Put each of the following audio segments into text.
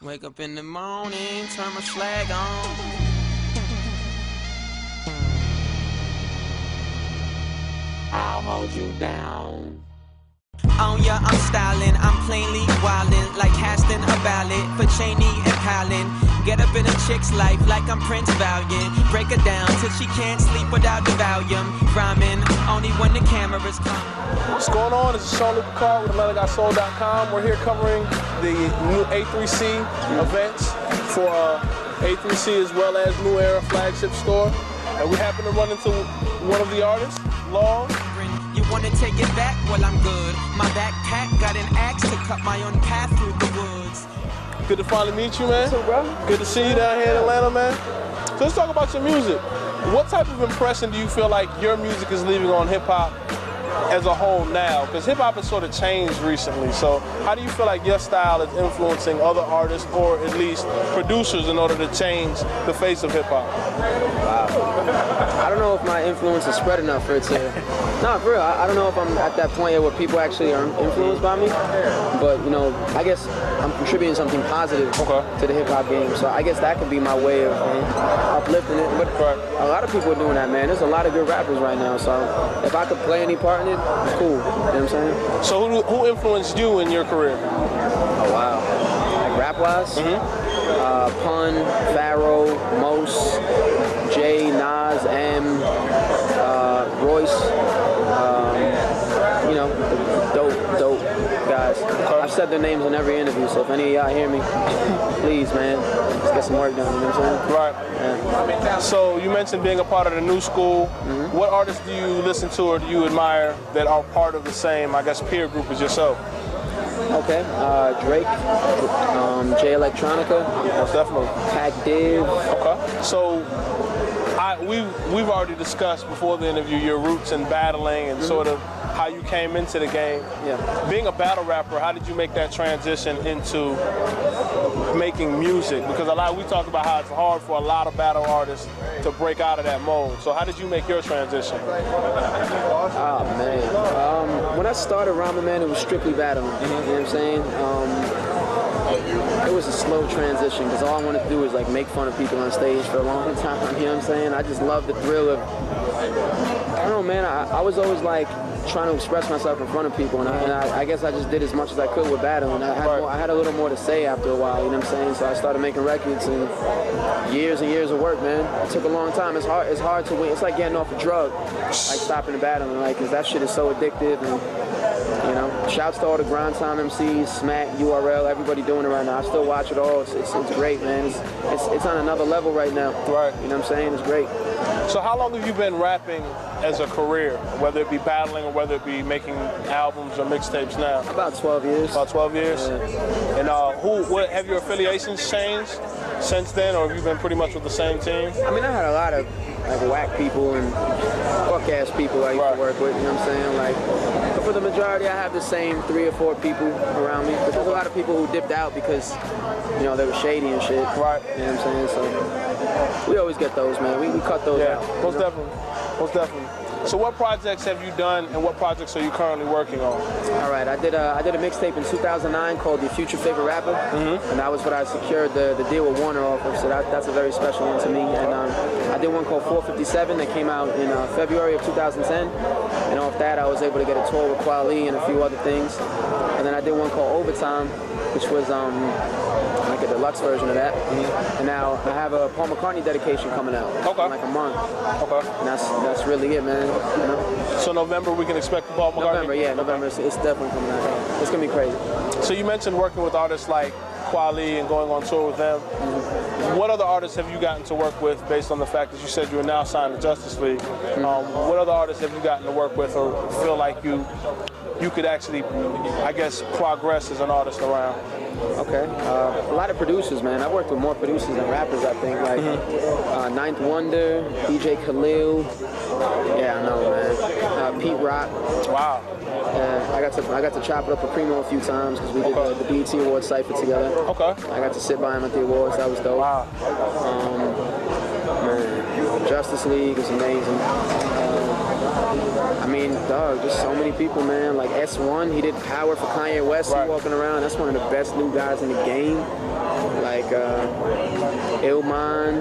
Wake up in the morning, turn my flag on. I'll hold you down. On ya, I'm styling, I'm plainly wildin', like casting a ballot for Cheney and Palin. Get up in a chick's life like I'm Prince Valiant. Break her down till she can't sleep without the Valium. Rhyming only when the cameras come. What's going on? This is Paul McCartney with AtlantaGotSoul.com. We're here covering the new A3C events for A3C as well as New Era flagship store. And we happen to run into one of the artists, Long. You wanna take it back? Well, I'm good. My backpack got an axe to cut my own path through the woods. Good to finally meet you, man. What's up, bro? Good to see you down here in Atlanta, man. So let's talk about your music. What type of impression do you feel like your music is leaving on hip-hop as a whole now? Because hip-hop has sort of changed recently. So how do you feel like your style is influencing other artists or at least producers in order to change the face of hip-hop? Wow. I don't know if my influence is spread enough for it to... No, for real, I don't know if I'm at that point yet where people actually are influenced by me. But, you know, I guess I'm contributing something positive to the hip-hop game. So I guess that could be my way of uplifting it. But a lot of people are doing that, man. There's a lot of good rappers right now. So if I could play any part in it, it's cool. You know what I'm saying? So who influenced you in your career? Oh, wow. Like rap-wise? Pun, Pharaoh, Mos, Jay, Nas, M, Royce, you know, dope guys. I've said their names in every interview, so if any of y'all hear me, please, man, let's get some work done, you know what I'm saying? Right. Yeah. So you mentioned being a part of the new school. What artists do you listen to or do you admire that are part of the same, I guess, peer group as yourself? Okay, Drake, Jay Electronica, Most definitely. Pac Div. Okay. So we've already discussed before the interview your roots in battling and sort of how you came into the game. Yeah. Being a battle rapper, how did you make that transition into making music? Because we talk about how it's hard for a lot of battle artists to break out of that mold. So how did you make your transition? Oh man, when I started rhyming, man, it was strictly battling. You know what I'm saying? It was a slow transition because all I wanted to do was like make fun of people on stage for a long time. You know what I'm saying? I just love the thrill of, I don't know, man. I was always like trying to express myself in front of people, and I guess I just did as much as I could with battling. I had a little more to say after a while, you know what I'm saying? So I started making records, and years of work, man. It took a long time. It's hard to win. It's like getting off a drug, like stopping the battling, like, because that shit is so addictive. And you know, shouts to all the grind time MCs, Smack, URL, everybody doing it right now. I still watch it all. It's great, man. It's on another level right now. Right. You know what I'm saying? It's great. So how long have you been rapping as a career, whether it be battling or whether it be making albums or mixtapes now? About 12 years. About 12 years? Yeah. And what have your affiliations changed since then, or have you been pretty much with the same team? I mean, I had a lot of like whack people and fuck-ass people I used to work with, you know what I'm saying? Like, but for the majority, I have the same 3 or 4 people around me. But there's a lot of people who dipped out because, you know, they were shady and shit. Right. You know what I'm saying? So we always get those, man. We cut those out. Most definitely. Most definitely. So what projects have you done and what projects are you currently working on? All right, I did a mixtape in 2009 called Your Future Favorite Rapper, and that was what I secured the deal with Warner off of, so that's a very special one to me. And I did one called 457 that came out in February of 2010, and off that I was able to get a tour with Kweli and a few other things. And then I did one called Overtime, which was like a deluxe version of that. And now I have a Paul McCartney dedication coming out in like a month. Okay. And that's really it, man. You know? So November we can expect Paul McCartney? November, yeah, November. It's definitely coming out. It's gonna be crazy. So you mentioned working with artists like Kweli and going on tour with them. What other artists have you gotten to work with based on the fact that you said you are now signed to Justice League? What other artists have you gotten to work with or feel like you could actually, I guess, progress as an artist around? Okay, a lot of producers, man. I've worked with more producers than rappers, I think. Like Ninth Wonder, DJ Khalil. Yeah, I know, man. Pete Rock. Wow. I got to chop it up with Primo a few times because we did the BET Awards cypher together. Okay. I got to sit by him at the awards. That was dope. Wow. Man, Justice League was amazing. I mean, dog, just so many people, man. Like S1, he did Power for Kanye West. Right. Walking around, that's one of the best new guys in the game.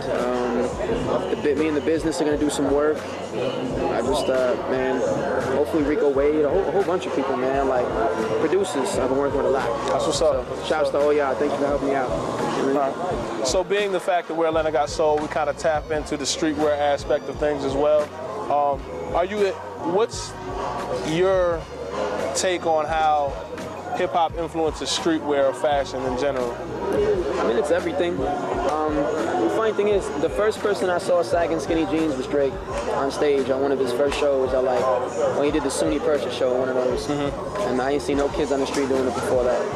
signed. Me and the business are gonna do some work. I just, man, hopefully Rico Wade, a whole bunch of people, man, like producers. I've been working with a lot. That's what's up. So, shouts to all y'all. Thank you for helping me out. Right. So being the fact that Where Atlanta Got Soul, we kind of tap into the streetwear aspect of things as well. What's your take on how hip-hop influences streetwear or fashion in general? I mean, it's everything. The funny thing is, the first person I saw sagging skinny jeans was Drake on stage on one of his first shows. When he did the SUNY Purchase show, one of those. And I ain't seen no kids on the street doing it before that. You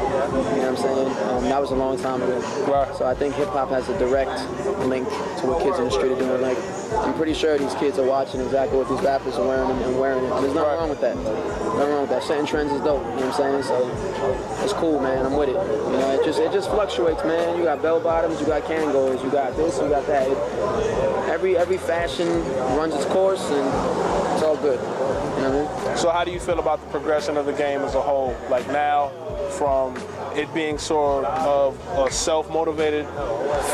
know what I'm saying? That was a long time ago. Right. So I think hip-hop has a direct link to what kids in the street are doing. Like, I'm pretty sure these kids are watching exactly what these rappers are wearing and wearing it. And there's nothing wrong with that. Nothing wrong with that. Setting trends is dope. You know what I'm saying? So it's cool, man. I'm with it. You know, it just fluctuates, man. You got bell bottoms, you got Kangos, you got this, you got that. Every fashion runs its course, and it's all good. You know what I mean? So how do you feel about the progression of the game as a whole? Like now, from it being sort of a self-motivated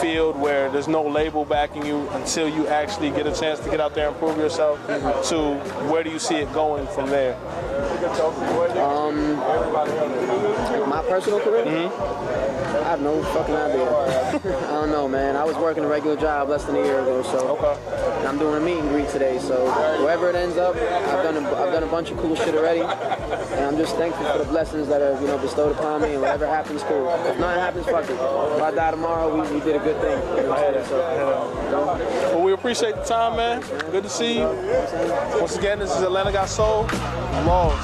field where there's no label backing you until you actually get a chance to get out there and prove yourself, to where do you see it going from there? My personal career? I have no fucking idea. I don't know, man. I was working a regular job less than a year ago, so and I'm doing a meet and greet today. So wherever it ends up, I've done a bunch of cool shit already, and I'm just thankful for the blessings that are bestowed upon me. And whatever happens, cool. If nothing happens, fuck it. If I die tomorrow, we did a good thing. You know, Well, we appreciate the time, man. Good to see you. Once again, this is Atlanta Got Soul. Laws.